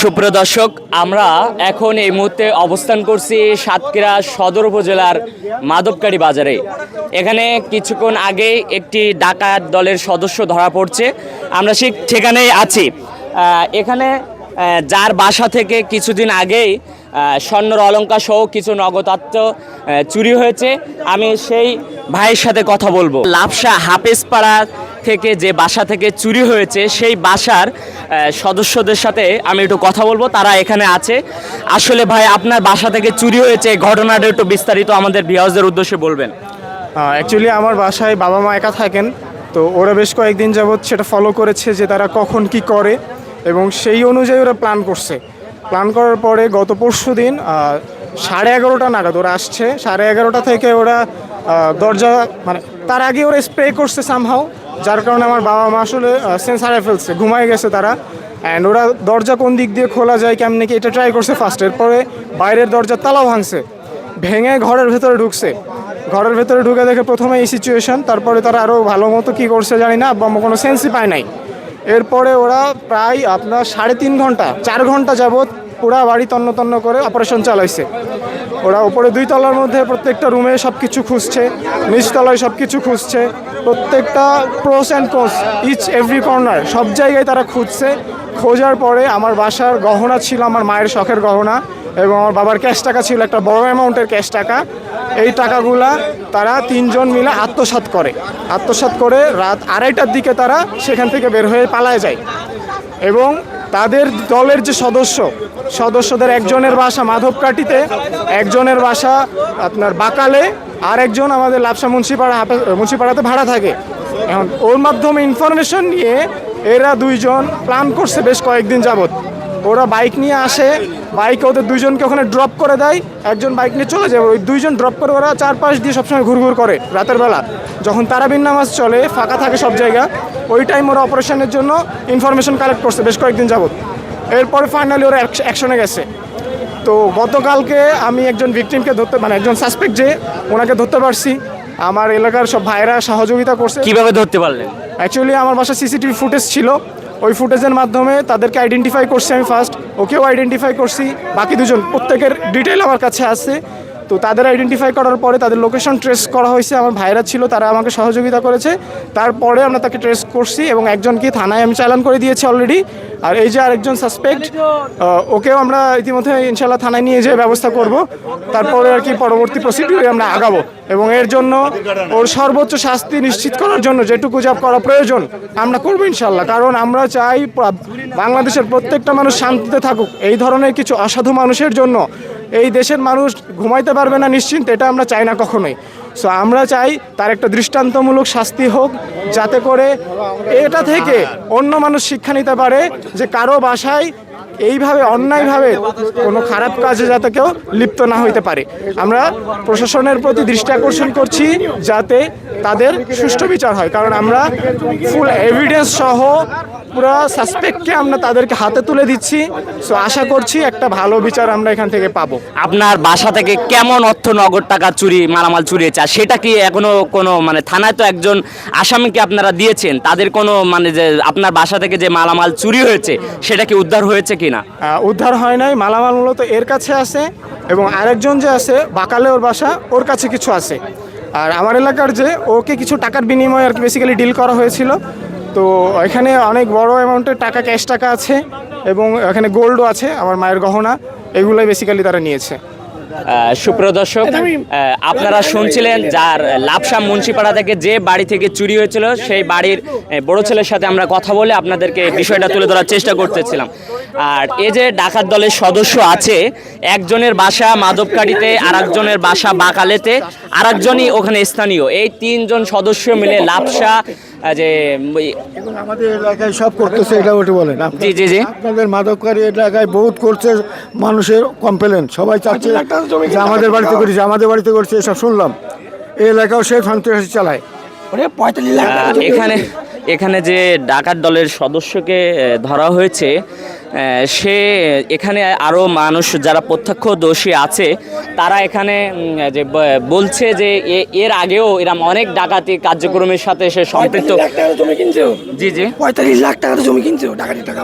সুপ্রিয় দর্শক, আমরা এখন এই মুহূর্তে অবস্থান করছি সাতক্ষীরা সদর উপজেলার মাধবকারী বাজারে। এখানে কিছুক্ষণ আগে একটি ডাকাত দলের সদস্য ধরা পড়ছে, আমরা সেখানেই আছি। এখানে যার বাসা থেকে কিছুদিন আগেই স্বর্ণর অলংকার সহ কিছু নগদাত্য চুরি হয়েছে, আমি সেই ভাইয়ের সাথে কথা বলবো। লাপসা হাফেজপাড়া থেকে যে বাসা থেকে চুরি হয়েছে সেই বাসার সদস্যদের সাথে আমি একটু কথা বলবো, তারা এখানে আছে। আসলে ভাই, আপনার বাসা থেকে চুরি হয়েছে, ঘটনাটা একটু বিস্তারিত আমাদের ভিউয়ার্সদের উদ্দেশ্যে বলবেন। অ্যাকচুয়ালি আমার বাসায় বাবা মা একা থাকেন, তো ওরা বেশ কয়েকদিন যাবৎ সেটা ফলো করেছে যে তারা কখন কি করে, এবং সেই অনুযায়ী ওরা প্ল্যান করছে। প্ল্যান করার পরে গত পরশু দিন 11:30 নাগাদ ওরা আসছে। 11:30 থেকে ওরা দরজা, মানে তার আগে ওরা স্প্রে করছে সামহাও, যার কারণে আমার বাবা মা আসলে সেন্স হারিয়ে ফেলছে, ঘুমায় গেছে তারা। অ্যান্ড ওরা দরজা কোন দিক দিয়ে খোলা যায় কেমনি কি এটা ট্রাই করছে ফার্স্ট। এরপরে বাইরের দরজার তালাও ভাঙছে, ভেঙে ঘরের ভেতরে ঢুকছে। ঘরের ভেতরে ঢুকে দেখে প্রথমে এই সিচুয়েশন, তারপরে তারা আরও ভালো মতো কী করছে জানি না, বা কোনো সেন্সই পায় নাই। এরপরে ওরা প্রায় আপনার 3.5 ঘন্টা 4 ঘন্টা যাবৎ পুরা বাড়ি তন্ন তন্ন করে অপারেশন চালাইছে। ওরা উপরে 2 তলার মধ্যে প্রত্যেকটা রুমে সব কিছু খুঁজছে, নিচতলায় সব কিছু খুঁজছে, প্রত্যেকটা pros and cons, each every corner সব জায়গায় তারা খুঁজছে। খোঁজার পরে আমার বাসার গহনা ছিল, আমার মায়ের শখের গহনা, এবং আমার বাবার ক্যাশ টাকা ছিল, একটা বড় অ্যামাউন্টের ক্যাশ টাকা। এই টাকাগুলা তারা 3 জন মিলে আত্মসাৎ করে রাত 2:30টার দিকে তারা সেখান থেকে বের হয়ে পালায় যায়। এবং তাদের দলের যে সদস্যদের একজনের বাসা মাধবকাঠিতে, একজনের বাসা আপনার বাকালে, আর একজন আমাদের লাপসা মুন্সিপাড়াতে ভাড়া থাকে। এখন ওর মাধ্যমে ইনফরমেশন নিয়ে এরা 2 জন প্ল্যান করছে বেশ কয়েকদিন যাবৎ। ওরা বাইক নিয়ে আসে, বাইকে ওদের 2 জনকে ওখানে ড্রপ করে দেয়, একজন বাইক নিয়ে চলে যায়। ওই 2 জন ড্রপ করে ওরা চারপাশ দিয়ে সবসময় ঘুরঘুর করে রাতের বেলা, যখন তারাবির নামাজ চলে, ফাঁকা থাকে সব জায়গা, ওই টাইম ওরা অপারেশনের জন্য ইনফরমেশন কালেক্ট করছে বেশ কয়েকদিন যাবৎ। এরপরে ফাইনালি ওরা অ্যাকশনে গেছে। তো গতকালকে আমি একজন ভিকটিমকে ধরতে, মানে একজন সাসপেক্ট যে, ওনাকে ধরতে পারছি। আমার এলাকার সব ভাইরা সহযোগিতা করছে। কিভাবে ধরতে পারলেন? অ্যাকচুয়ালি আমার বাসায় সিসিটিভি ফুটেজ ছিল, ওই ফুটেজের মাধ্যমে তাদেরকে আইডেন্টিফাই করছি আমি ফার্স্ট, ওকেও আইডেন্টিফাই করছি, বাকি 2 জন প্রত্যেকের ডিটেল আমার কাছে আছে। তো তাদের আইডেন্টিফাই করার পরে তাদের লোকেশন ট্রেস করা হয়েছে, আমার ভাইরা ছিল, তারা আমাকে সহযোগিতা করেছে। তারপরে আমরা তাকে ট্রেস করছি এবং একজনকে থানায় আমি চালান করে দিয়েছি অলরেডি। আর এই যে আরেকজন সাসপেক্ট, ওকেও আমরা ইতিমধ্যে ইনশাল্লাহ থানায় নিয়ে যেয়ে ব্যবস্থা করব। তারপরে আর কি পরবর্তী প্রসিডিউরে আমরা আগাবো, এবং এর জন্য ওর সর্বোচ্চ শাস্তি নিশ্চিত করার জন্য যেটুকু যা করা প্রয়োজন আমরা করবো ইনশাল্লাহ। কারণ আমরা চাই বাংলাদেশের প্রত্যেকটা মানুষ শান্তিতে থাকুক। এই ধরনের কিছু অসাধু মানুষের জন্য এই দেশের মানুষ ঘুমাইতে পারবে না নিশ্চিন্তে, এটা আমরা চাই না কখনোই। সো আমরা চাই তার একটা দৃষ্টান্তমূলক শাস্তি হোক, যাতে করে এটা থেকে অন্য মানুষ শিক্ষা নিতে পারে যে কারো বাসায় এইভাবে অন্যায়ভাবে কোনো খারাপ কাজে যাতে কেউ লিপ্ত না হইতে পারে। আমরা প্রশাসনের প্রতি দৃষ্টি আকর্ষণ করছি যাতে তাদের সুষ্ঠু বিচার হয়, কারণ আমরা ফুল এভিডেন্স সহ পুরো সাসপেক্টকে আমরা তাদেরকে হাতে তুলে দিচ্ছি। সো আশা করছি একটা ভালো বিচার আমরা এখান থেকে পাবো। আপনার বাসা থেকে কেমন অর্থ, নগদ টাকা চুরি, মালামাল চুরি হয়েছে, সেটা কি এখনো কোনো, মানে থানায় তো একজন আসামিকে আপনারা দিয়েছেন, তাদের কোনো, মানে যে আপনার বাসা থেকে যে মালামাল চুরি হয়েছে সেটা কি উদ্ধার হয়েছে কিনা? উদ্ধার হয় নাই, মালামাল মূলত এর কাছে আছে, এবং আরেকজন যে আছে বাকালে ওর বাসা, ওর কাছে কিছু আছে। আর আমার এলাকার যে, ওকে কিছু টাকার বিনিময়ে আর কি বেসিক্যালি ডিল করা হয়েছিল। তো এখানে অনেক বড় অ্যামাউন্টের টাকা, ক্যাশ টাকা আছে, এবং এখানে গোল্ডও আছে, আমার মায়ের গহনা, এগুলোই বেসিক্যালি তারা নিয়েছে। সুপ্রিয় দর্শক, আপনারা শুনছিলেন যার লাপসা মুন্সিপাড়া থেকে যে বাড়ি থেকে চুরি হয়েছিল সেই বাড়ির বড় ছেলের সাথে আমরা কথা বলে আপনাদেরকে বিষয়টা তুলে ধরার চেষ্টা করতেছিলাম। আর এই যে ডাকাত দলের সদস্য আছে, একজনের বাসা মাধবকাঠিতে, আরেকজনের বাসা বাকালেতে, আরেকজনই ওখানে স্থানীয়। এই 3 জন সদস্য মিলে লাপসা যে আমাদের এলাকায় সব করতেছে, এটা ওটা বলেন। জি জি জি, আপনাদের মাদককারী এলাকায় বহুত করছে, মানুষের কমপ্লেন, সবাই চাচ্ছে যে আমাদের বাড়িতে করেছে, আমাদের বাড়িতে করছে, এসব শুনলাম। এই এলাকাও সে সন্ত্রাসী চালায়। এখানে এখানে যে ডাকাত দলের সদস্যকে ধরা হয়েছে, সে এখানে আরও মানুষ যারা প্রত্যক্ষদর্শী আছে তারা এখানে বলছে যে এর আগেও এরম অনেক ডাকাতি কার্যক্রমের সাথে সে সম্পৃক্ত। জমি কিনছে, জি জি। 45 লাখ টাকা তো জমি কিনছে ডাকাতি টাকা।